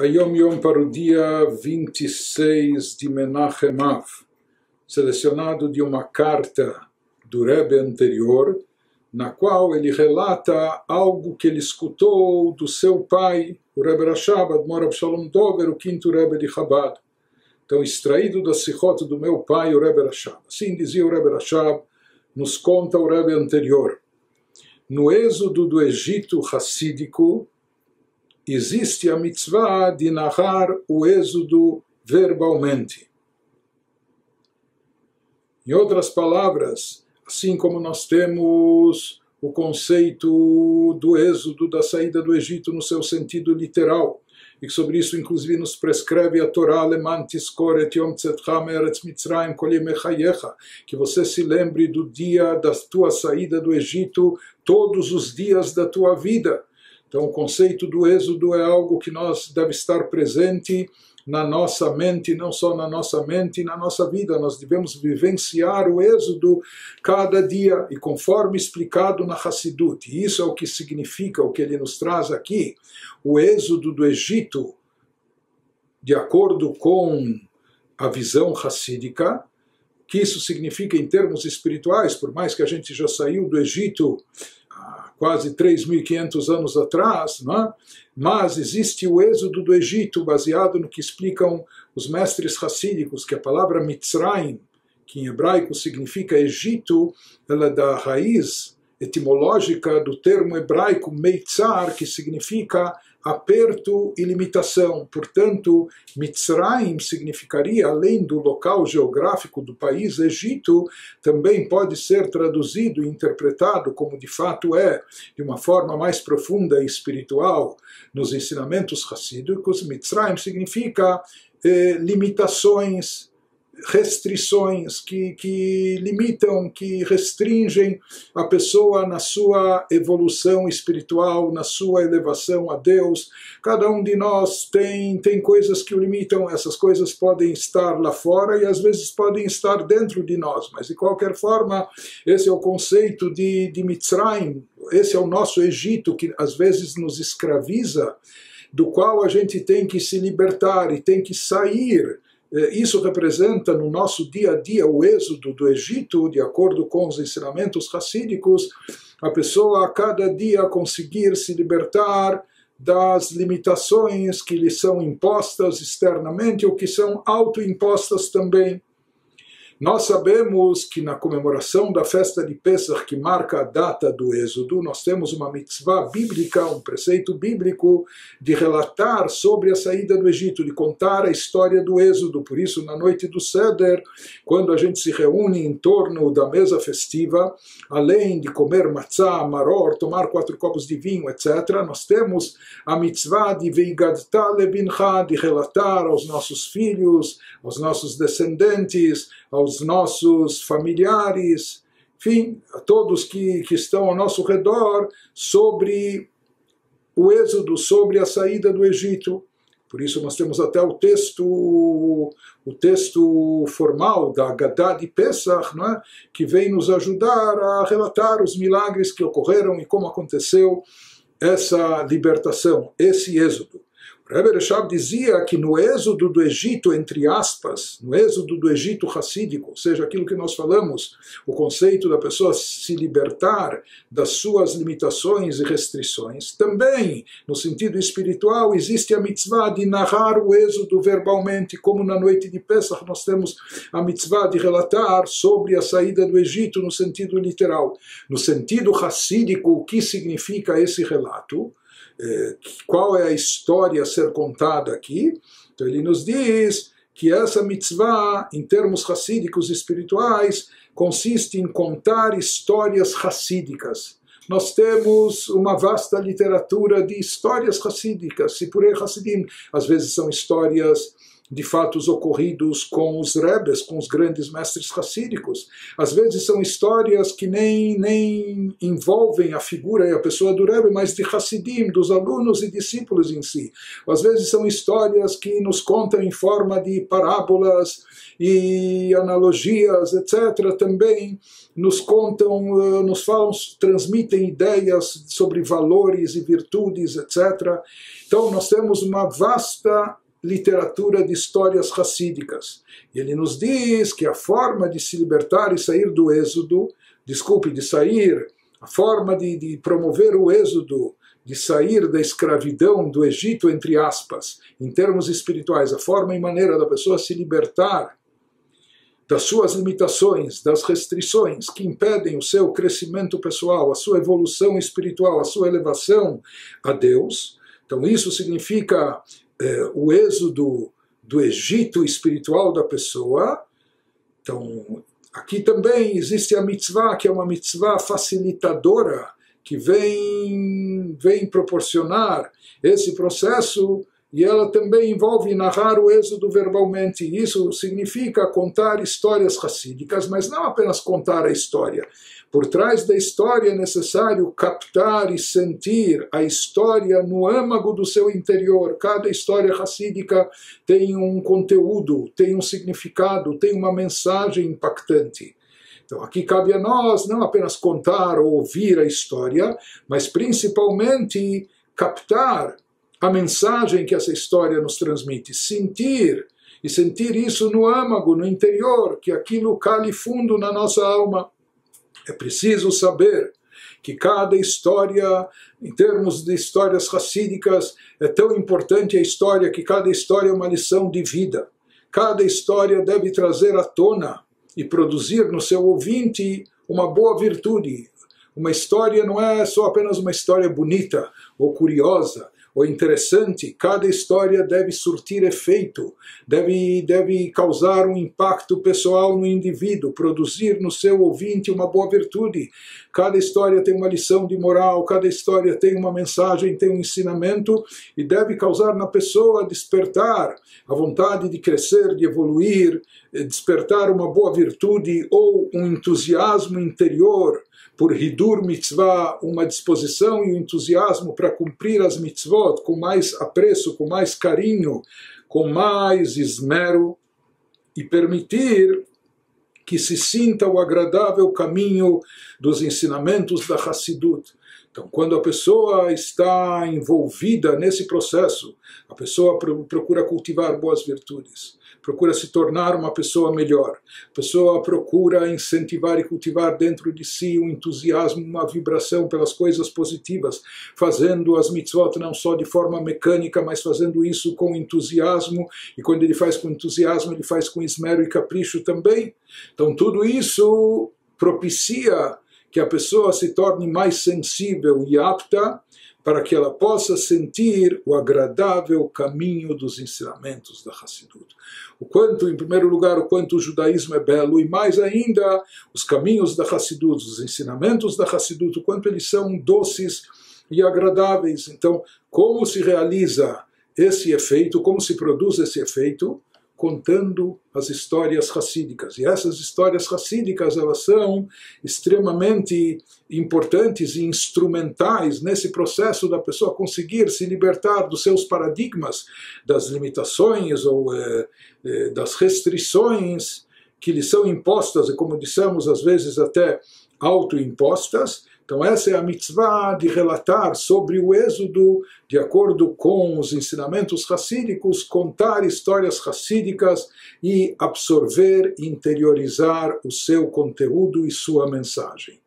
Yom Yom para o dia 26 de Menachem Av, selecionado de uma carta do Rebbe anterior, na qual ele relata algo que ele escutou do seu pai, o Rebbe Rashab, Admor Avshalom Dover, o quinto Rebbe de Chabad. Então, extraído da Sichot do meu pai, o Rebbe Rashab. Assim dizia o Rebbe Rashab, nos conta o Rebbe anterior. No êxodo do Egito Hassídico, existe a mitzvah de narrar o êxodo verbalmente. Em outras palavras, assim como nós temos o conceito do êxodo, da saída do Egito no seu sentido literal, e sobre isso inclusive nos prescreve a Torá, Leman tizkor et yom tzetcha me'eretz Mitzrayim kol yemei chayecha, que você se lembre do dia da tua saída do Egito todos os dias da tua vida. Então, o conceito do êxodo é algo que deve estar presente na nossa mente, não só na nossa mente, na nossa vida. Nós devemos vivenciar o êxodo cada dia, e conforme explicado na Hassidut. E isso é o que significa, o que ele nos traz aqui, o êxodo do Egito, de acordo com a visão hassídica, que isso significa em termos espirituais, por mais que a gente já saiu do Egito quase 3.500 anos atrás, não é? Mas existe o êxodo do Egito, baseado no que explicam os mestres hassídicos, que a palavra Mitzrayim, que em hebraico significa Egito, ela é da raiz etimológica do termo hebraico Meitzar, que significa aperto e limitação. Portanto, Mitzrayim significaria, além do local geográfico do país Egito, também pode ser traduzido e interpretado, como de fato é, de uma forma mais profunda e espiritual, nos ensinamentos hassídicos. Mitzrayim significa limitações, restrições que limitam, que restringem a pessoa na sua evolução espiritual, na sua elevação a Deus. Cada um de nós tem coisas que o limitam. Essas coisas podem estar lá fora e às vezes podem estar dentro de nós, mas de qualquer forma esse é o conceito de Mitzrayim, esse é o nosso Egito que às vezes nos escraviza, do qual a gente tem que se libertar e tem que sair. Isso representa no nosso dia a dia o êxodo do Egito, de acordo com os ensinamentos hassídicos, a pessoa a cada dia conseguir se libertar das limitações que lhe são impostas externamente ou que são autoimpostas também. Nós sabemos que na comemoração da festa de Pesach, que marca a data do êxodo, nós temos uma mitzvah bíblica, um preceito bíblico de relatar sobre a saída do Egito, de contar a história do êxodo. Por isso, na noite do Seder, quando a gente se reúne em torno da mesa festiva, além de comer matzah, maror, tomar 4 copos de vinho, etc., nós temos a mitzvah de veigadta lebincha, de relatar aos nossos filhos, aos nossos descendentes, aos nossos familiares, enfim, a todos que estão ao nosso redor, sobre o êxodo, sobre a saída do Egito. Por isso nós temos até o texto formal da Haggadah de Pesach, não é? Que vem nos ajudar a relatar os milagres que ocorreram e como aconteceu essa libertação, esse êxodo. O Rebbe Rashab dizia que no êxodo do Egito, entre aspas, no êxodo do Egito hassídico, ou seja, aquilo que nós falamos, o conceito da pessoa se libertar das suas limitações e restrições, também, no sentido espiritual, existe a mitzvah de narrar o êxodo verbalmente, como na noite de Pesach nós temos a mitzvah de relatar sobre a saída do Egito no sentido literal. No sentido hassídico, o que significa esse relato? Qual é a história a ser contada aqui? Então ele nos diz que essa mitzvah, em termos hassídicos espirituais, consiste em contar histórias hassídicas. Nós temos uma vasta literatura de histórias hassídicas, Sipurei Hassidim. Às vezes são histórias de fatos ocorridos com os rebes, com os grandes mestres racídicos. Às vezes são histórias que nem envolvem a figura e a pessoa do rebbe, mas de Hassidim, dos alunos e discípulos em si. Às vezes são histórias que nos contam em forma de parábolas e analogias, etc. Também nos contam, nos falam, transmitem ideias sobre valores e virtudes, etc. Então nós temos uma vasta literatura de histórias racídicas. E ele nos diz que a forma de se libertar e sair do êxodo, a forma de promover o êxodo, de sair da escravidão do Egito, entre aspas, em termos espirituais, a forma e maneira da pessoa se libertar das suas limitações, das restrições que impedem o seu crescimento pessoal, a sua evolução espiritual, a sua elevação a Deus. Então isso significa o êxodo do Egito espiritual da pessoa. Então, aqui também existe a mitzvah, que é uma mitzvah facilitadora, que vem proporcionar esse processo, e ela também envolve narrar o êxodo verbalmente. Isso significa contar histórias racídicas, mas não apenas contar a história. Por trás da história é necessário captar e sentir a história no âmago do seu interior. Cada história racídica tem um conteúdo, tem um significado, tem uma mensagem impactante. Então aqui cabe a nós não apenas contar ou ouvir a história, mas principalmente captar a mensagem que essa história nos transmite, sentir isso no âmago, no interior, que aquilo cale fundo na nossa alma. É preciso saber que cada história, em termos de histórias racídicas, é tão importante a história que cada história é uma lição de vida. Cada história deve trazer à tona e produzir no seu ouvinte uma boa virtude. Uma história não é só apenas uma história bonita ou curiosa ou interessante. Cada história deve surtir efeito, deve causar um impacto pessoal no indivíduo, produzir no seu ouvinte uma boa virtude. Cada história tem uma lição de moral, cada história tem uma mensagem, tem um ensinamento, e deve causar na pessoa despertar a vontade de crescer, de evoluir, despertar uma boa virtude ou um entusiasmo interior por Hidur Mitzvah, uma disposição e um entusiasmo para cumprir as mitzvot com mais apreço, com mais carinho, com mais esmero, e permitir que se sinta o agradável caminho dos ensinamentos da Hassidut. Então, quando a pessoa está envolvida nesse processo, a pessoa procura cultivar boas virtudes, procura se tornar uma pessoa melhor, a pessoa procura incentivar e cultivar dentro de si um entusiasmo, uma vibração pelas coisas positivas, fazendo as mitzvot não só de forma mecânica, mas fazendo isso com entusiasmo, e quando ele faz com entusiasmo, ele faz com esmero e capricho também. Então tudo isso propicia que a pessoa se torne mais sensível e apta para que ela possa sentir o agradável caminho dos ensinamentos da Hassidut. Em primeiro lugar, o quanto o judaísmo é belo, e mais ainda, os caminhos da Hassidut, os ensinamentos da Hassidut, o quanto eles são doces e agradáveis. Então, como se realiza esse efeito, como se produz esse efeito? Contando as histórias racídicas. E essas histórias racídicas, elas são extremamente importantes e instrumentais nesse processo da pessoa conseguir se libertar dos seus paradigmas, das limitações ou das restrições que lhe são impostas, e como dissemos, às vezes até autoimpostas. Então essa é a mitzvah de relatar sobre o êxodo de acordo com os ensinamentos racídicos, contar histórias racídicas e absorver, interiorizar o seu conteúdo e sua mensagem.